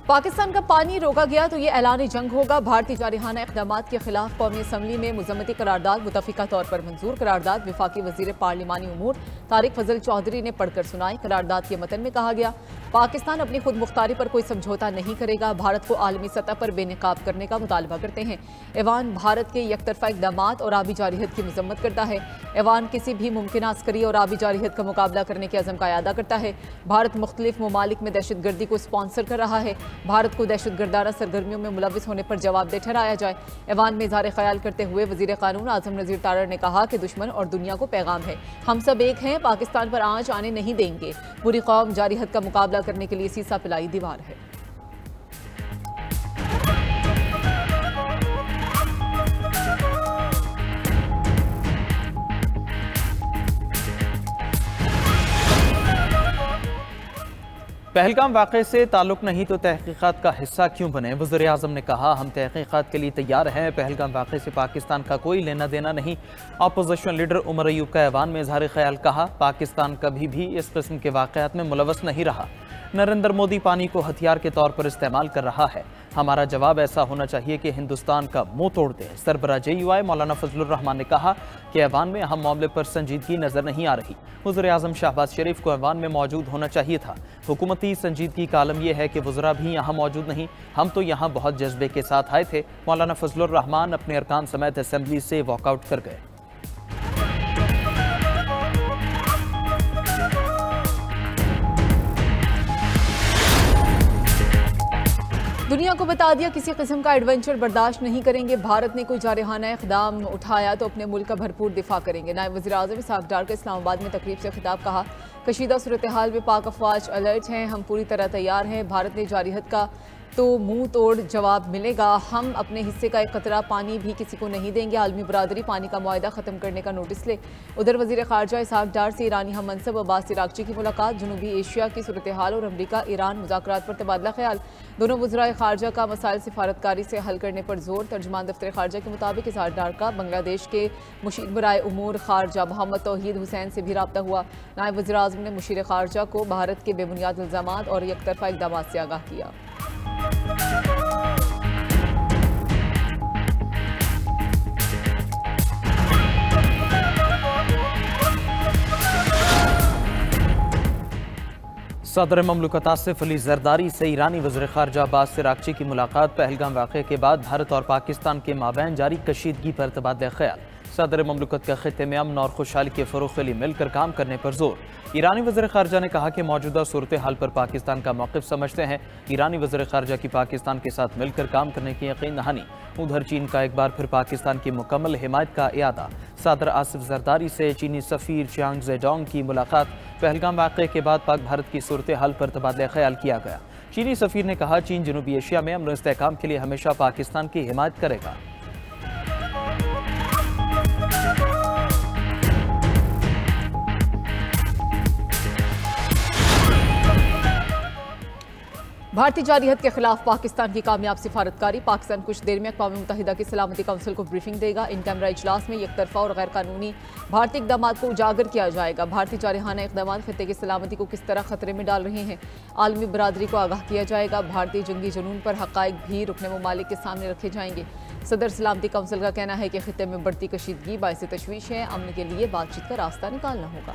पाकिस्तान का पानी रोका गया तो ये ऐलान जंग होगा। भारतीय जारहाना इक़दाम के खिलाफ कौमी असम्बली में मुज़म्मती करारदाद मुतफ़िका तौर पर मंजूर। करारदाद विफाकी वज़ीर पार्लिमानी उमूर तारिक फजल चौधरी ने पढ़कर सुनाई। करारदाद के मतन में कहा गया, पाकिस्तान अपनी खुद मुख्तारी पर कोई समझौता नहीं करेगा। भारत को आलमी सतह पर बेनकाब करने का मुतालबा करते हैं। ऐवान भारत के यकतरफा इक़दाम और आबी जारहियत की मज़म्मत करता है। ऐवान किसी भी मुमकिन अस्करी और आबी जारहियत का मुकाबला करने के अज़म का अदा करता है। भारत मुख्तलिफ ममालिक में दहशतगर्दी को स्पॉन्सर कर रहा है। भारत को दहशतगर्दाना सरगर्मियों में मुलविस होने पर जवाबदेह ठहराया जाए। ऐवान में इज़हार ख्याल करते हुए वज़ीर क़ानून आज़म नज़ीर तारड़ ने कहा कि दुश्मन और दुनिया को पैगाम है, हम सब एक हैं, पाकिस्तान पर आंच आने नहीं देंगे। पूरी कौम जारहियत का मुकाबला करने के लिए सीसा पिलाई दीवार है। पहलगाम वाक़े से ताल्लुक़ नहीं तो तहक़ीक़ात का हिस्सा क्यों बने? वज़ीर आज़म ने कहा, हम तहक़ीक़ात के लिए तैयार हैं। पहलगाम वाक़े से पाकिस्तान का कोई लेना देना नहीं। अपोजिशन लीडर उमर अयूब का ऐवान में इज़हार ख्याल कहा, पाकिस्तान कभी भी इस किस्म के वाक़यात में मुलवस नहीं रहा। नरेंद्र मोदी पानी को हथियार के तौर पर इस्तेमाल कर रहा है। हमारा जवाब ऐसा होना चाहिए कि हिंदुस्तान का मुंह तोड़ दे। सरबराह JUI मौलाना फजलुर रहमान ने कहा कि ऐवान में अहम मामले पर संजीदगी नजर नहीं आ रही। वज़ीर आज़म शहबाज शरीफ को ऐवान में मौजूद होना चाहिए था। हुकूमती संजीदगी का आलम यह है कि वज़रा भी यहाँ मौजूद नहीं। हम तो यहाँ बहुत जज्बे के साथ आए थे। मौलाना फजलुर रहमान अपने अरकान समेत असम्बली से वॉकआउट कर गए। दुनिया को बता दिया, किसी किस्म का एडवेंचर बर्दाश्त नहीं करेंगे। भारत ने कोई जारहाना इक़दाम उठाया तो अपने मुल्क का भरपूर दिफा करेंगे। नायब वज़ीर आज़म इसहाक़ डार का इस्लामाबाद में तकरीब से खिताब। कहा, कशीदा सूरत हाल में पाक अफवाज अलर्ट हैं, हम पूरी तरह तैयार हैं। भारत ने जारहियत का तो मुंह तोड़ जवाब मिलेगा। हम अपने हिस्से का एक कतरा पानी भी किसी को नहीं देंगे। आलमी बरादरी पानी का मुआहदा ख़त्म करने का नोटिस ले। उधर वज़ीर ख़ारजा इसहाक़ डार से ईरानी हम मनसब अब्बास इराक़ची की मुलाकात। जनूबी एशिया की सूरत हाल और अमरीका ईरान मुज़ाकरात पर तबादला ख्याल। दोनों वज़राए ख़ारजा का मसाइल सिफारतकारी से हल करने पर जोर। तर्जुमान दफ्तर ख़ारजा के मुताबिक इसहाक़ डार का बांग्लादेश के मुशीर बराए उमूर ख़ारजा मोहम्मद तौहीद हुसैन से भी रब्ता हुआ। नायब वज़ीर आज़म ने मुशीर ख़ारजा को भारत के बेबुनियाद इल्ज़ामात और यकतरफा इक़दाम से आगाह किया। सदर ममलकत आसिफ अली जरदारी से ईरानी वज़ीर ख़ारजा अब्बास इराक़ची की मुलाकात। पहलगाम वाक़े के बाद भारत और पाकिस्तान के माबैन जारी कशीदगी पर तबादला ख्याल। सदर ममलकत का खित्ते में अमन और खुशहाली के फ़रोग़ के लिए मिलकर काम करने पर जोर। ईरानी वज़ीर ख़ारजा ने कहा कि मौजूदा सूरत हाल पर पाकिस्तान का मौक़िफ़ समझते हैं। ईरानी वज़ीर ख़ारजा की पाकिस्तान के साथ मिलकर काम करने की यकीन दहानी। उधर चीन का एक बार फिर पाकिस्तान की मुकम्मल हिमायत का इयादा। सदर आसिफ जरदारी से चीनी सफ़ीर चियांग ज़ेडोंग की मुलाकात। पहलगाम वाक़े के बाद पाक भारत की सूरत हाल पर तबादला ख्याल किया गया। चीनी सफ़ीर ने कहा, चीन जनूबी एशिया में अमन इस्तेहकाम के लिए हमेशा पाकिस्तान की हिमायत करेगा। भारतीय जारहियत के खिलाफ पाकिस्तान की कामयाब सिफारतकारी। पाकिस्तान कुछ देर में अक़वाम मुत्तहिदा की सलामती काउंसिल को ब्रीफिंग देगा। इन कैमरा इजलास में एकतरफा और गैर कानूनी भारतीय इक़दाम को उजागर किया जाएगा। भारतीय जारहाना इक़दाम खित्ते की सलामती को किस तरह खतरे में डाल रहे हैं, आलमी बरादरी को आगाह किया जाएगा। भारतीय जंगी जुनून पर हक़ाइक़ भी रुकने ममालिक के सामने रखे जाएंगे। सदर सलामती काउंसिल का कहना है कि खित्ते में बढ़ती कशीदगी बाइस तशवीश है। अमन के लिए बातचीत का रास्ता निकालना होगा।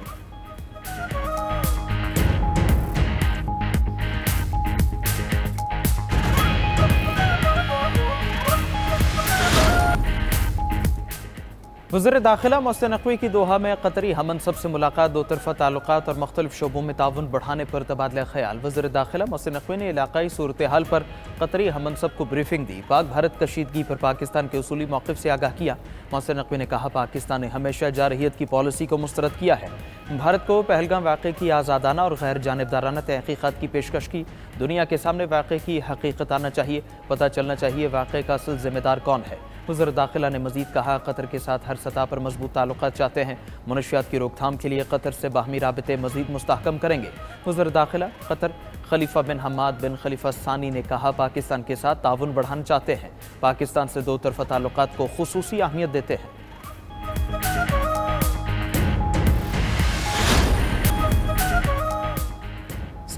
वज़ीर दाखिला मोहसिन नक़वी की दोहा में कतरी हमनसब से मुलाकात। दो तरफ़ा ताल्लुक़ात और मुख्तलिफ शोबों में ताउन बढ़ाने पर तबादला ख्याल। वज़ीर दाखिला मोहसिन नक़वी ने इलाक़ाई सूरत हाल पर कतरी हमनसब को ब्रीफिंग दी। पाक भारत कशीदगी पर पाकिस्तान के उसूली मौक़िफ़ से आगाह किया। मोहसिन नक़वी ने कहा, पाकिस्तान ने हमेशा जारहियत की पॉलिसी को मुस्तरद किया है। भारत को पहलगाम वाक़े की आज़ादाना और गैर जानिबदाराना तहक़ीक़ात की पेशकश की। दुनिया के सामने वाक़े की हकीकत आना चाहिए, पता चलना चाहिए वाक़े का असल ज़िम्मेदार कौन है। वज़ीर दाखिला ने मज़ीद कहा, कतर के साथ हर सतह पर मजबूत ताल्लुक़ात चाहते हैं। मनशियात की रोकथाम के लिए कतर से बाहमी राबते मज़ीद मुस्तहकम करेंगे। वज़ीर दाखिला कतर खलीफा बिन हम्माद बिन खलीफा सानी ने कहा, पाकिस्तान के साथ ताउन बढ़ाना चाहते हैं। पाकिस्तान से दो तरफ़ा ताल्लुक़ात को खुसूसी अहमियत देते हैं।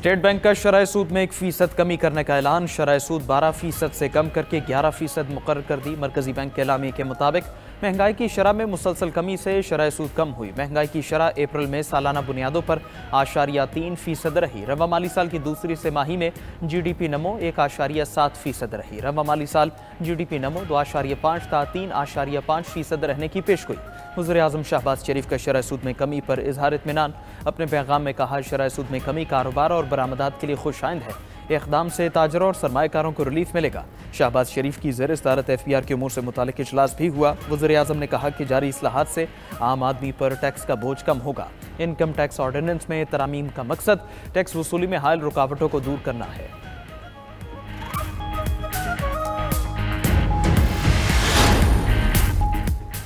स्टेट बैंक का शरह सूद में 1% कमी करने का ऐलान। शरह सूद 12% से कम करके 11% मुकर्रर कर दी। मरकजी बैंक के एलामिये के मुताबिक महंगाई की शरह में मुसलसल कमी से शरह सूद कम हुई। महंगाई की शरह अप्रैल में सालाना बुनियादों पर 8.3% रही। रवा माली साल की दूसरी तिमाही में GDP नमो 1.7% रही। रवा माली साल GDP नमो 2.5 था 3.5% रहने की पेशगोई। वज़ीर-ए-आज़म शहबाज शरीफ का शरह सूद में कमी पर इजहार इत्मीनान। अपने पैगाम में कहा, शरह सूद में कमी कारोबार और बरामदात के लिए खुशाइंद है। इक़दाम से ताजरों और सरमाएकारों को रिलीफ मिलेगा। शहबाज शरीफ की ज़ेर सदारत FPR के उमूर से मुतालिक इजलास भी हुआ। वज़ीर-ए-आज़म ने कहा कि जारी इस्लाहात से आम आदमी पर टैक्स का बोझ कम होगा। इनकम टैक्स ऑर्डिनेंस में तरमीम का मकसद टैक्स वसूली में हायल रुकावटों को दूर करना है।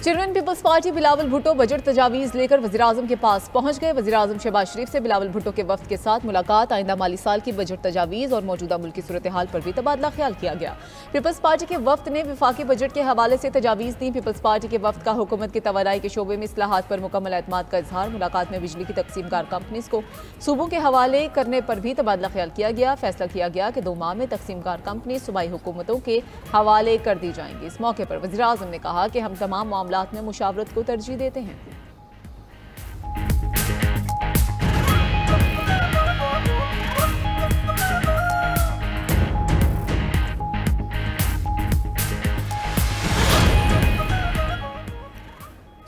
चेयरमैन पीपल्स पार्टी बिलावल भुट्टो बजट तजावीज़ लेकर वज़ीर-ए-आज़म के पास पहुंच गए। वज़ीर-ए-आज़म शहबाज शरीफ से बिलावल भुट्टो के वफ्द के साथ मुलाकात। आइंदा माली साल की बजट तजावीज़ और मौजूदा मुल्क की सूरत हाल पर भी तबादला ख्याल किया गया। पीपल्स पार्टी के वफ्द ने विफाकी बजट के हवाले से तजावीज़ दी। पीपल्स पार्टी के वफ्द का हुकूमत की तवानाई के शोबे में इस्लाहात पर मुकम्मल एतमाद का इजहार। मुलाकात में बिजली की तकसीमकार कंपनीज को सूबों के हवाले करने पर भी तबादला ख्याल किया गया। फैसला किया गया कि 2 माह में तकसीमकार कंपनी सूबाई हुकूमतों के हवाले कर दी जाएंगी। इस मौके पर वज़ीर-ए-आज़म ने कहा कि हम तमाम मामलात में मुशावरत को तरजीह देते हैं।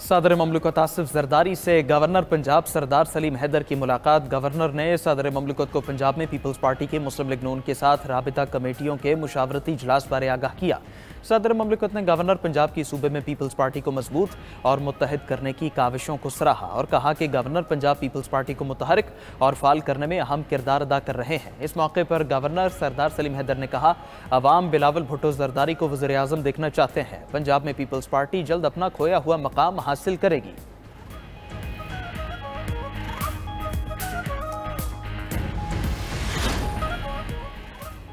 सदर ममलिकत आसिफ जरदारी से गवर्नर पंजाब सरदार सलीम हैदर की मुलाकात। गवर्नर ने सदर ममलिकत को पंजाब में पीपल्स पार्टी के मुस्लिम लीग नून के साथ राबिता कमेटियों के मुशावरती इजलास बारे आगाह किया। सदर ममलिकत ने गवर्नर पंजाब की सूबे में पीपल्स पार्टी को मजबूत और मुत्तहिद करने की काविशों को सराहा और कहा कि गवर्नर पंजाब पीपल्स पार्टी को मुतहरिक और फाल करने में अहम किरदार अदा कर रहे हैं। इस मौके पर गवर्नर सरदार सलीम हैदर ने कहा, अवाम बिलावल भुट्टो जरदारी को वज़ीर-ए-आज़म देखना चाहते हैं। पंजाब में पीपल्स पार्टी जल्द अपना खोया हुआ मकाम हासिल करेगी।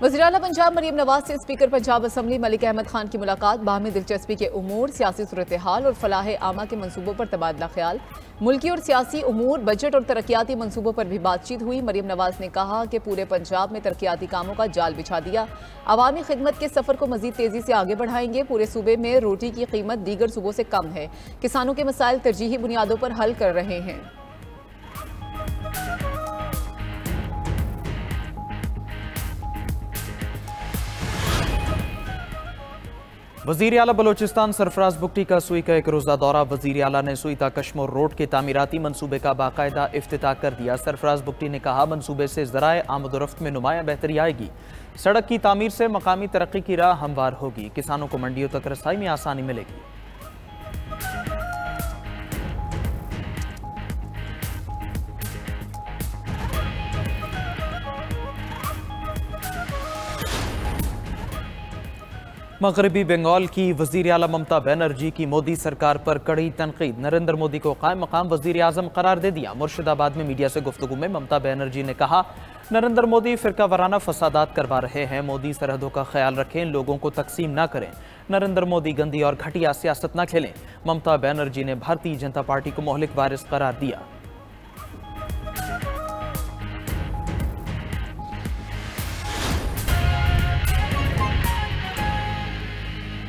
वज़ीर-ए-आला पंजाब मरीम नवाज से स्पीकर पंजाब असम्बली मलिक अहमद खान की मुलाकात। बाहमी दिलचस्पी के उमूर, सियासी सूरत हाल और फलाह आमा के मनसूबों पर तबादला ख्याल। मुल्की और सियासी उमूर, बजट और तरक्याती मनसूबों पर भी बातचीत हुई। मरीम नवाज ने कहा कि पूरे पंजाब में तरक्याती कामों का जाल बिछा दिया। अवामी खिदमत के सफ़र को मजीद तेज़ी से आगे बढ़ाएंगे। पूरे सूबे में रोटी की कीमत दीगर सूबों से कम है। किसानों के मसाइल तरजीही बुनियादों पर हल कर रहे हैं। वज़ीर आला बलोचिस्तान सरफराज बुगटी का सुई का 1 रोज़ा दौरा। वज़ीर आला ने सुई ता कश्मीर रोड के तामीराती मनसूबे का बाकायदा इफ्तिताह कर दिया। सरफराज बुगटी ने कहा, मनसूबे से ज़राए आमदोरफ्त में नुमाया बेहतरी आएगी। सड़क की तामीर से मकामी तरक्की की राह हमवार होगी। किसानों को मंडियों तक रसाई में आसानी मिलेगी। मगरबी बंगाल की वज़ीर आला ममता बनर्जी की मोदी सरकार पर कड़ी तनकीद। नरेंद्र मोदी को कायम मकाम वज़ीर आज़म करार दे दिया। मुर्शिदाबाद में मीडिया से गुफ्तगू में ममता बनर्जी ने कहा, नरेंद्र मोदी फिरका वाराना फसादात करवा रहे हैं। मोदी सरहदों का ख्याल रखें, लोगों को तकसीम ना करें। नरेंद्र मोदी गंदी और घटिया सियासत ना खेलें। ममता बनर्जी ने भारतीय जनता पार्टी को मोहलिक वारिस करार दिया।